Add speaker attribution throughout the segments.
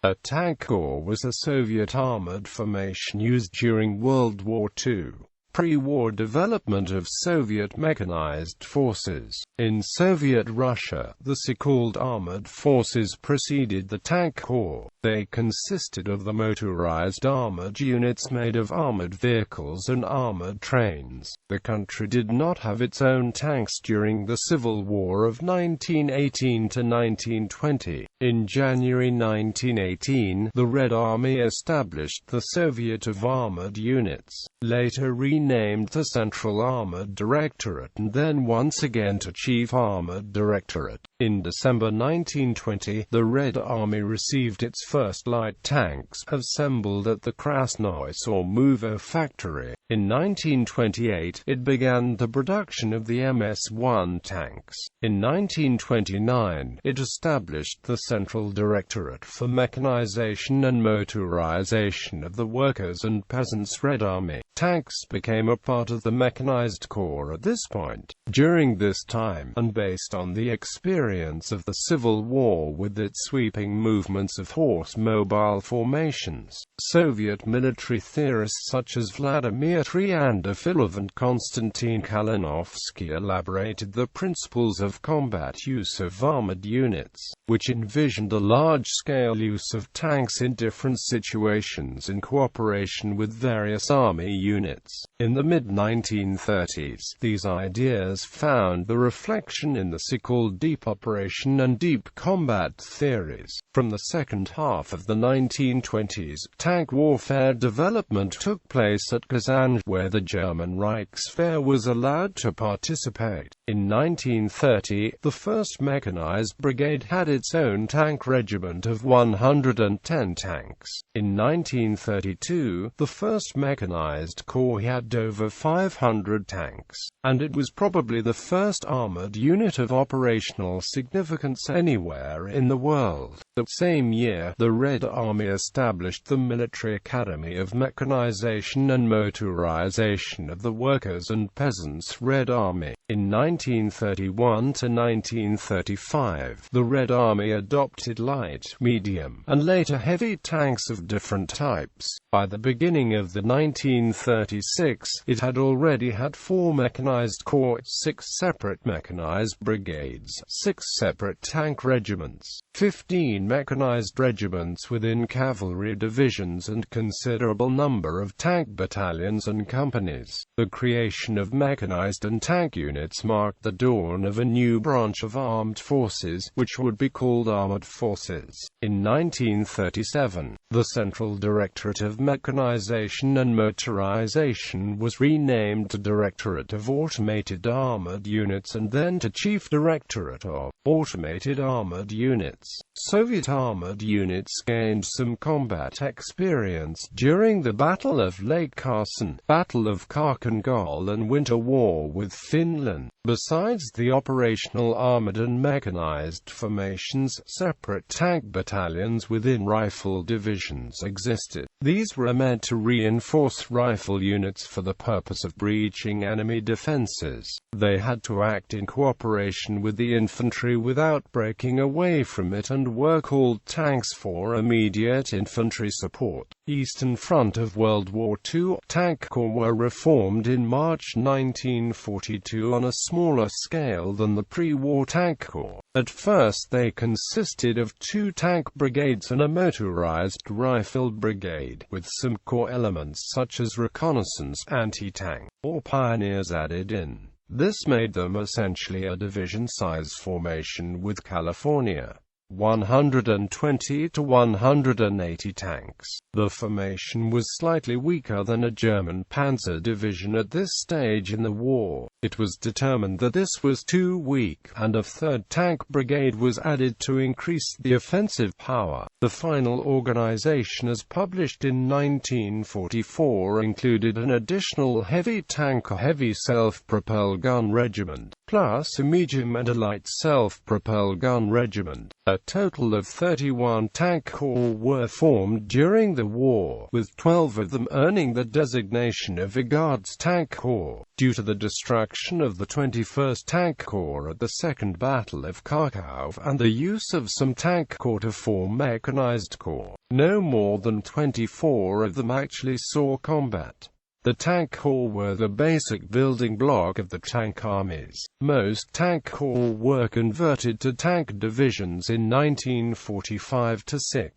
Speaker 1: A tank corps was a Soviet armored formation used during World War II. Pre-war development of Soviet mechanized forces. In Soviet Russia, the so-called armored forces preceded the tank corps. They consisted of the motorized armored units made of armored vehicles and armored trains. The country did not have its own tanks during the Civil War of 1918 to 1920. In January 1918, the Red Army established the Soviet of Armored Units, later renamed the Central Armored Directorate and then once again to Chief Armored Directorate. In December 1920, the Red Army received its first light tanks, assembled at the Krasnoy Sormovo factory. In 1928, it began the production of the MS-1 tanks. In 1929, it established the Central Directorate for Mechanization and Motorization of the Workers' and Peasants' Red Army. Tanks became a part of the Mechanized Corps at this point. During this time, and based on the experience of the Civil War with its sweeping movements of horse-mobile formations, Soviet military theorists such as Vladimir Triandafilov and Konstantin Kalinovsky elaborated the principles of combat use of armored units, which envisioned a large-scale use of tanks in different situations in cooperation with various army units. In the mid-1930s, these ideas found the reflection in the so-called deep operation and deep combat theories. From the second half of the 1920s, tank warfare development took place at Kazan, where the German Reichswehr was allowed to participate. In 1930, the 1st Mechanized Brigade had its own tank regiment of 110 tanks. In 1932, the 1st Mechanized Corps had over 500 tanks, and it was probably the first armored unit of operational significance anywhere in the world. The same year, the Red Army established the Military Academy of Mechanization and Motorization of the Workers' and Peasants' Red Army. In 1931 to 1935, the Red Army adopted light, medium, and later heavy tanks of different types. By the beginning of the 1936, it had already had 4 mechanized corps, 6 separate mechanized brigades, 6 separate tank regiments, 15 mechanized regiments within cavalry divisions and considerable number of tank battalions and companies. The creation of mechanized and tank units marked the dawn of a new branch of armed forces, which would be called armored forces. In 1937, the Central Directorate of Mechanization and Motorization was renamed to Directorate of Automated Armored Units and then to Chief Directorate of Automated Armored Units. Soviet armored units gained some combat experience during the Battle of Lake Kherson, Battle of Kharkangol and Winter War with Finland. Besides the operational armored and mechanized formations, separate tank battalions within rifle divisions existed. These were meant to reinforce rifle units for the purpose of breaching enemy defenses. They had to act in cooperation with the infantry without breaking away from it and were called tanks for immediate infantry support. Eastern Front of World War II, tank corps were reformed in March 1942 on a smaller scale than the pre-war tank corps. At first they consisted of 2 tank brigades and a motorized rifle brigade, with some core elements such as reconnaissance, anti-tank, or pioneers added in. This made them essentially a division-size formation with California 120 to 180 tanks. The formation was slightly weaker than a German panzer division at this stage in the war. It was determined that this was too weak, and a 3rd Tank Brigade was added to increase the offensive power. The final organization, as published in 1944, included an additional heavy tank, a heavy self-propelled gun regiment, plus a medium and a light self-propelled gun regiment. A total of 31 tank corps were formed during the war, with 12 of them earning the designation of a Guards Tank Corps, due to the destruction of the 21st Tank Corps at the Second Battle of Kharkov and the use of some tank corps to form mechanized corps. No more than 24 of them actually saw combat. The tank corps were the basic building block of the tank armies. Most tank corps were converted to tank divisions in 1945-6.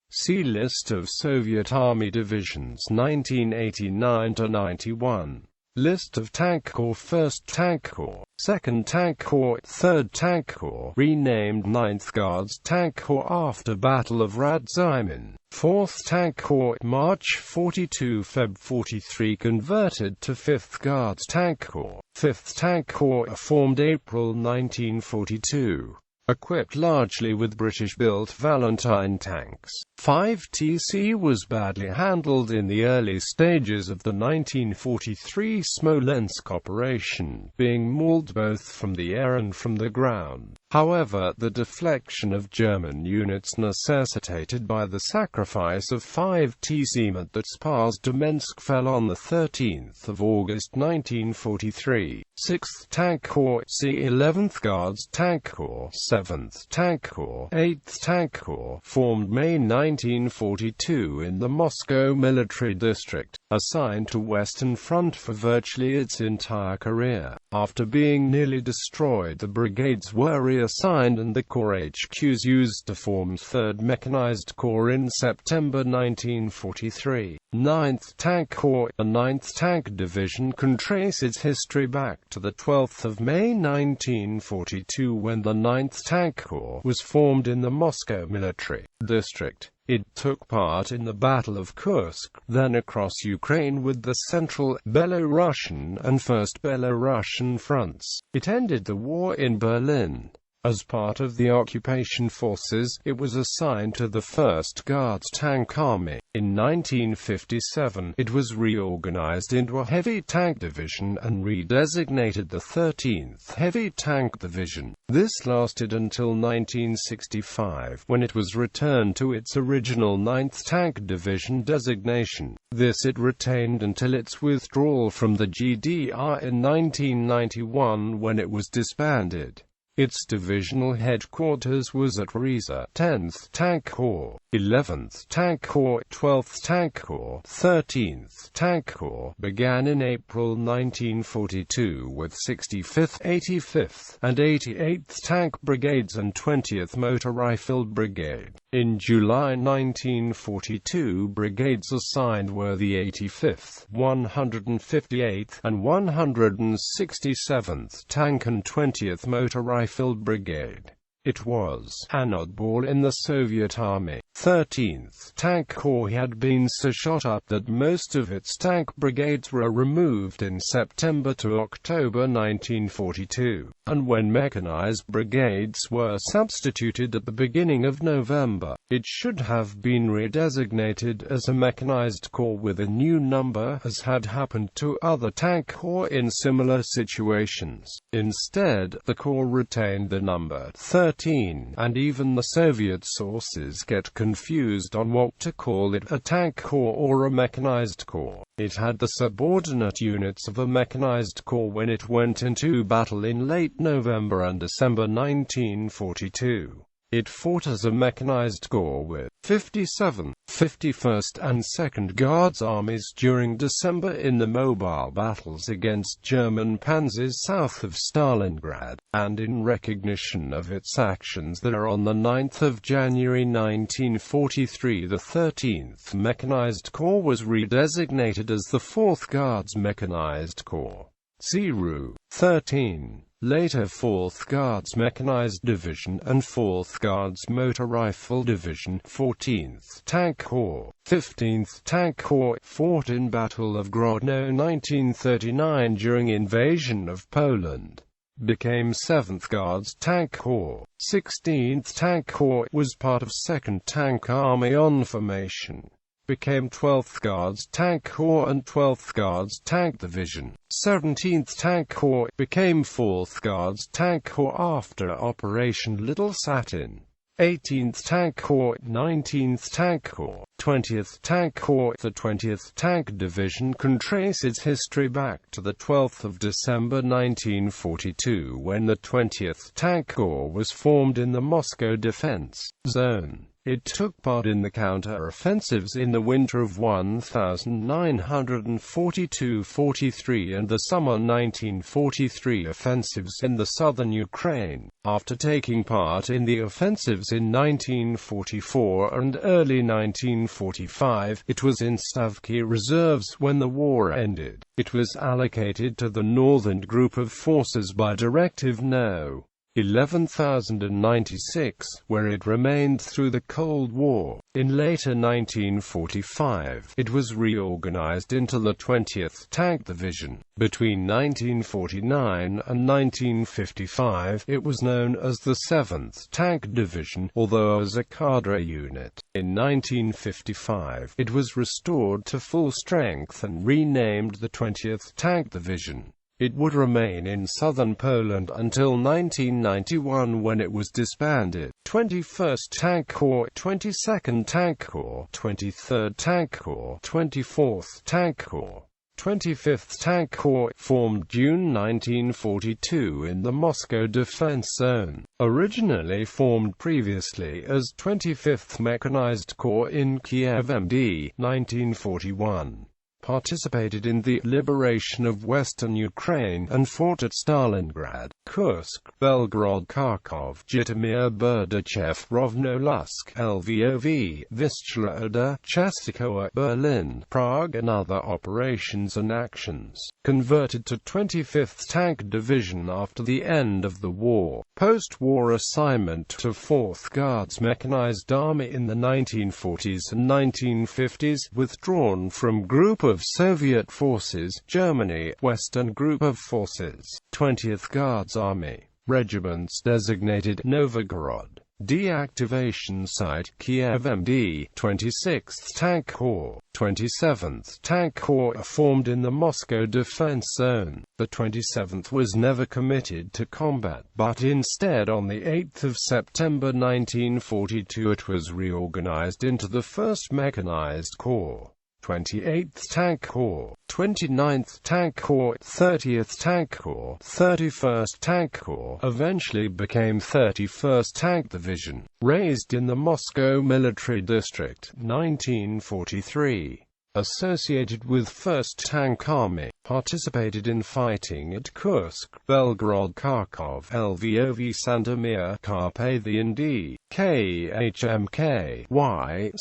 Speaker 1: See List of Soviet Army divisions 1989-91. List of Tank Corps. 1st Tank Corps, 2nd Tank Corps, 3rd Tank Corps, renamed 9th Guards Tank Corps after Battle of Radzymin. 4th Tank Corps, March 42 Feb 43, converted to 5th Guards Tank Corps. 5th Tank Corps, formed April 1942. Equipped largely with British-built Valentine tanks. 5TC was badly handled in the early stages of the 1943 Smolensk operation, being mauled both from the air and from the ground. However, the deflection of German units necessitated by the sacrifice of 5TC meant that Spars-Domensk fell on 13 August 1943. 6th Tank Corps, C 11th Guards Tank Corps, 7th Tank Corps, 8th Tank Corps, formed May 1942 in the Moscow Military District, assigned to Western Front for virtually its entire career. After being nearly destroyed, the brigades were reassigned and the Corps HQs used to form 3rd Mechanized Corps in September 1943. 9th Tank Corps, a 9th Tank Division, can trace its history back to the 12th of May 1942 when the 9th Tank Corps was formed in the Moscow Military District. It took part in the Battle of Kursk, then across Ukraine with the Central, Belarusian and First Belarusian fronts. It ended the war in Berlin. As part of the occupation forces, it was assigned to the 1st Guards Tank Army. In 1957, it was reorganized into a Heavy Tank Division and redesignated the 13th Heavy Tank Division. This lasted until 1965, when it was returned to its original 9th Tank Division designation. This it retained until its withdrawal from the GDR in 1991, when it was disbanded. Its divisional headquarters was at Riza. 10th Tank Corps, 11th Tank Corps, 12th Tank Corps, 13th Tank Corps began in April 1942 with 65th, 85th, and 88th Tank Brigades and 20th Motor Rifle Brigade. In July 1942, brigades assigned were the 85th, 158th, and 167th Tank and 20th Motor Rifle Brigade. It was an oddball in the Soviet Army. 13th Tank Corps had been so shot up that most of its tank brigades were removed in September to October 1942, and when mechanized brigades were substituted at the beginning of November, it should have been redesignated as a mechanized corps with a new number, as had happened to other tank corps in similar situations. Instead, the corps retained the number 13, and even the Soviet sources get confused on what to call it, a tank corps or a mechanized corps. It had the subordinate units of a mechanized corps when it went into battle in late November and December 1942. It fought as a mechanized corps with 57th, 51st and 2nd Guards armies during December in the mobile battles against German panzers south of Stalingrad, and in recognition of its actions there on 9 January 1943 the 13th Mechanized Corps was redesignated as the 4th Guards Mechanized Corps. Ziru. 13. Later 4th Guards Mechanized Division and 4th Guards Motor Rifle Division, 14th Tank Corps, 15th Tank Corps, fought in Battle of Grodno 1939 during invasion of Poland. Became 7th Guards Tank Corps. 16th Tank Corps was part of 2nd Tank Army on formation. became 12th Guards Tank Corps and 12th Guards Tank Division. 17th Tank Corps became 4th Guards Tank Corps after Operation Little Satin. 18th Tank Corps, 19th Tank Corps, 20th Tank Corps. The 20th Tank Division can trace its history back to the 12th of December 1942 when the 20th Tank Corps was formed in the Moscow Defense Zone. It took part in the counter-offensives in the winter of 1942–43 and the summer 1943 offensives in the southern Ukraine. After taking part in the offensives in 1944 and early 1945, it was in Stavky Reserves when the war ended. It was allocated to the Northern Group of Forces by Directive No. 11,096, where it remained through the Cold War. In later 1945, it was reorganized into the 20th Tank Division. Between 1949 and 1955, it was known as the 7th Tank Division, although as a cadre unit. In 1955, it was restored to full strength and renamed the 20th Tank Division. It would remain in southern Poland until 1991 when it was disbanded. 21st Tank Corps, 22nd Tank Corps, 23rd Tank Corps, 24th Tank Corps, 25th Tank Corps, formed June 1942 in the Moscow Defense Zone. Originally formed previously as 25th Mechanized Corps in Kiev MD, 1941. Participated in the liberation of western Ukraine and fought at Stalingrad, Kursk, Belgorod, Kharkov, Zhytomyr, Berdichev, Rovno-Lusk, Lvov, Vistula Oder, Chastikowa, Berlin, Prague and other operations and actions. Converted to 25th Tank Division after the end of the war. Post-war assignment to 4th Guards Mechanized Army in the 1940s and 1950s, withdrawn from Group of Soviet Forces, Germany, Western Group of Forces, 20th Guards Army, regiments designated Novgorod, deactivation site, Kiev MD, 26th Tank Corps, 27th Tank Corps formed in the Moscow Defense Zone. The 27th was never committed to combat, but instead on the 8th of September 1942 it was reorganized into the 1st Mechanized Corps. 28th Tank Corps, 29th Tank Corps, 30th Tank Corps, 31st Tank Corps, eventually became 31st Tank Division, raised in the Moscow Military District, 1943. Associated with 1st Tank Army, participated in fighting at Kursk, Belgorod, Kharkov, Lvov, Sandomir, Carpathian D, KHMKY,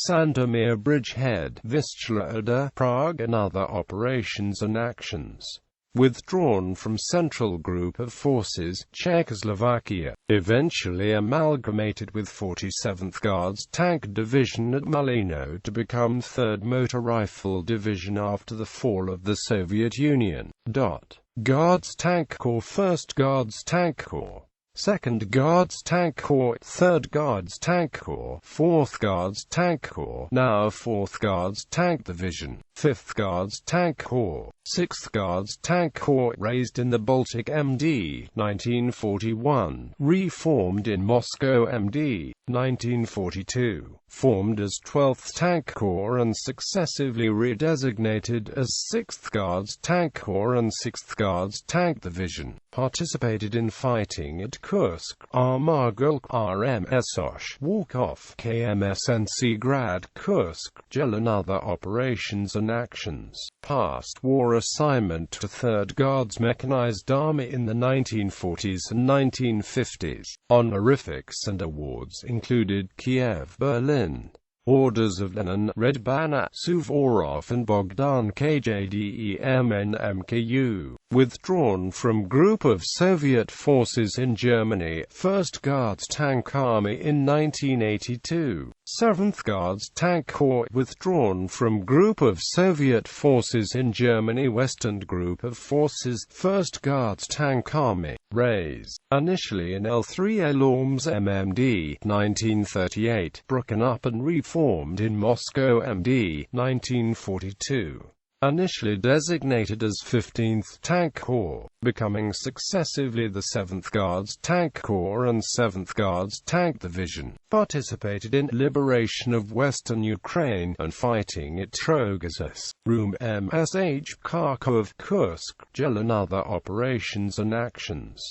Speaker 1: Sandomir Bridgehead, Vistula Oder, Prague and other operations and actions. Withdrawn from Central Group of Forces, Czechoslovakia, eventually amalgamated with 47th Guards Tank Division at Malino to become 3rd Motor Rifle Division after the fall of the Soviet Union. Guards Tank Corps, 1st Guards Tank Corps, 2nd Guards Tank Corps, 3rd Guards Tank Corps, 4th Guards Tank Corps, now 4th Guards Tank Division, 5th Guards Tank Corps, 6th Guards Tank Corps, raised in the Baltic MD, 1941, reformed in Moscow MD, 1942, formed as 12th Tank Corps and successively redesignated as 6th Guards Tank Corps and 6th Guards Tank Division, participated in fighting at Kursk, Armagulk, RMSOSH, Warkov, KMSNC Grad, Kursk, Gel and other operations and actions. Past war assignment to 3rd Guards Mechanized Army in the 1940s and 1950s. Honorifics and awards included Kiev, Berlin, Orders of Lenin, Red Banner, Suvorov and Bogdan Kjdemnmku. Withdrawn from Group of Soviet Forces in Germany, 1st Guards Tank Army in 1982. 7th Guards Tank Corps, withdrawn from Group of Soviet Forces in Germany, Western Group of Forces, 1st Guards Tank Army. Rays, initially in L3 Elorms MMD, 1938, broken up and reformed in Moscow MD, 1942. Initially designated as 15th Tank Corps, becoming successively the 7th Guards Tank Corps and 7th Guards Tank Division, participated in liberation of western Ukraine and fighting at Trogasis, Rum MSH Kharkov, Kursk, Gel and other operations and actions.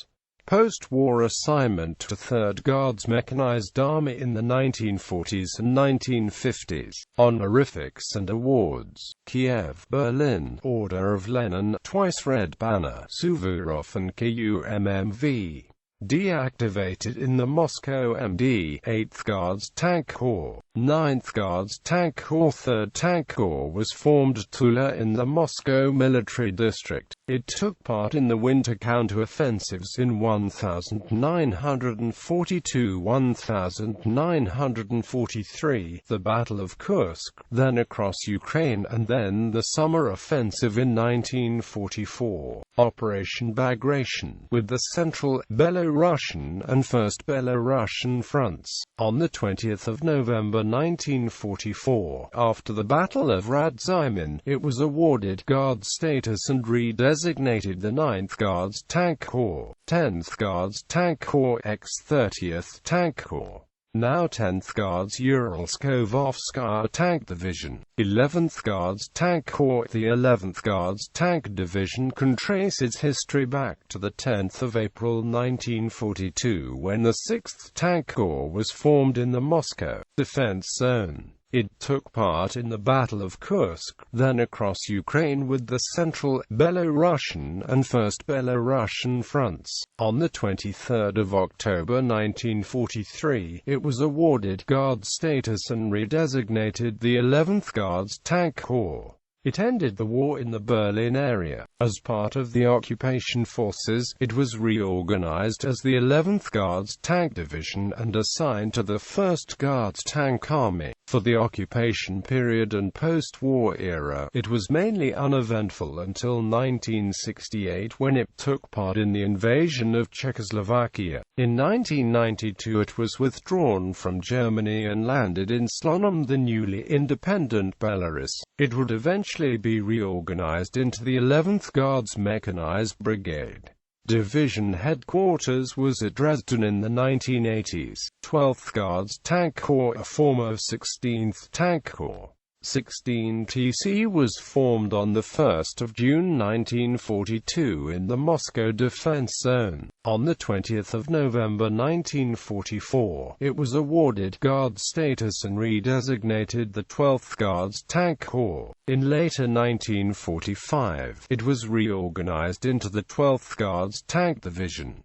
Speaker 1: Post-war assignment to 3rd Guards Mechanized Army in the 1940s and 1950s. Honorifics and awards: Kiev, Berlin, Order of Lenin, twice Red Banner, Suvorov and KUMMV. Deactivated in the Moscow MD, 8th Guards Tank Corps, 9th Guards Tank Corps. 3rd Tank Corps was formed at Tula in the Moscow Military District. It took part in the winter counter-offensives in 1942–1943, the Battle of Kursk, then across Ukraine, and then the summer offensive in 1944. Operation Bagration, with the Central, Belarusian and 1st Belarusian fronts. On the 20th of November 1944, after the Battle of Radzymin, it was awarded Guard status and redesignated the 9th Guards Tank Corps, 10th Guards Tank Corps x 30th Tank Corps. Now 10th Guards Uralsko-Volskaya Tank Division, 11th Guards Tank Corps. The 11th Guards Tank Division can trace its history back to the 10th of April 1942 when the 6th Tank Corps was formed in the Moscow defense zone. It took part in the Battle of Kursk, then across Ukraine with the Central, Belarusian and 1st Belarusian fronts. On the 23rd of October 1943, it was awarded Guard status and redesignated the 11th Guards Tank Corps. It ended the war in the Berlin area. As part of the occupation forces, it was reorganized as the 11th Guards Tank Division and assigned to the 1st Guards Tank Army. For the occupation period and post-war era, it was mainly uneventful until 1968 when it took part in the invasion of Czechoslovakia. In 1992 it was withdrawn from Germany and landed in Slonim, the newly independent Belarus. It would eventually be reorganized into the 11th Guards Mechanized Brigade. Division headquarters was at Dresden in the 1980s. 12th Guards Tank Corps, a form of 16th Tank Corps. 16 TC was formed on 1 June 1942 in the Moscow Defense Zone. On 20 November 1944, it was awarded Guard status and redesignated the 12th Guards Tank Corps. In later 1945, it was reorganized into the 12th Guards Tank Division.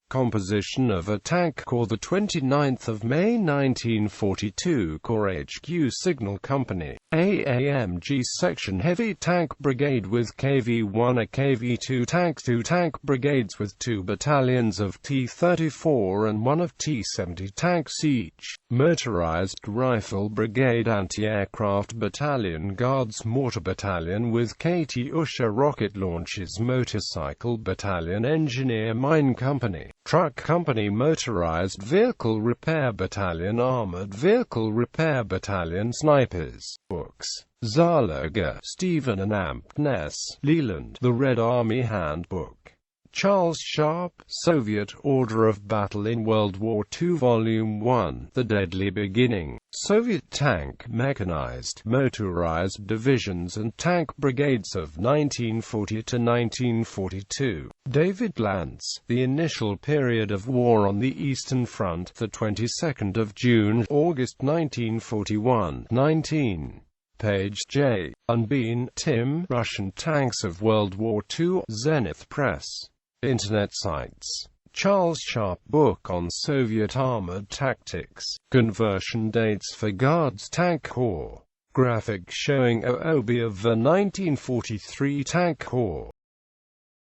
Speaker 1: Composition of a Tank Corps. The 29th of May 1942, Corps HQ Signal Company, AAMG Section Heavy Tank Brigade with KV-1 a KV-2 tank, 2 tank brigades with 2 battalions of T-34 and 1 of T-70 tanks each. Motorized Rifle Brigade, Anti-Aircraft Battalion, Guards Mortar Battalion with Katyusha rocket launches, Motorcycle Battalion, Engineer Mine Company, Truck Company, Motorized Vehicle Repair Battalion, Armored Vehicle Repair Battalion, Snipers. Books: Zalaga, Stephen and Ampness, Leland, The Red Army Handbook. Charles Sharp, Soviet Order of Battle in World War II, Volume 1, The Deadly Beginning. Soviet Tank, Mechanized, Motorized Divisions and Tank Brigades of 1940 to 1942. David Lantz, The Initial Period of War on the Eastern Front, the 22nd of June, August 1941, 19. Page J. Unbean, Tim, Russian Tanks of World War II, Zenith Press. Internet sites. Charles Sharp Book on Soviet Armored Tactics. Conversion dates for Guards Tank Corps. Graphic showing OOB of the 1943 Tank Corps.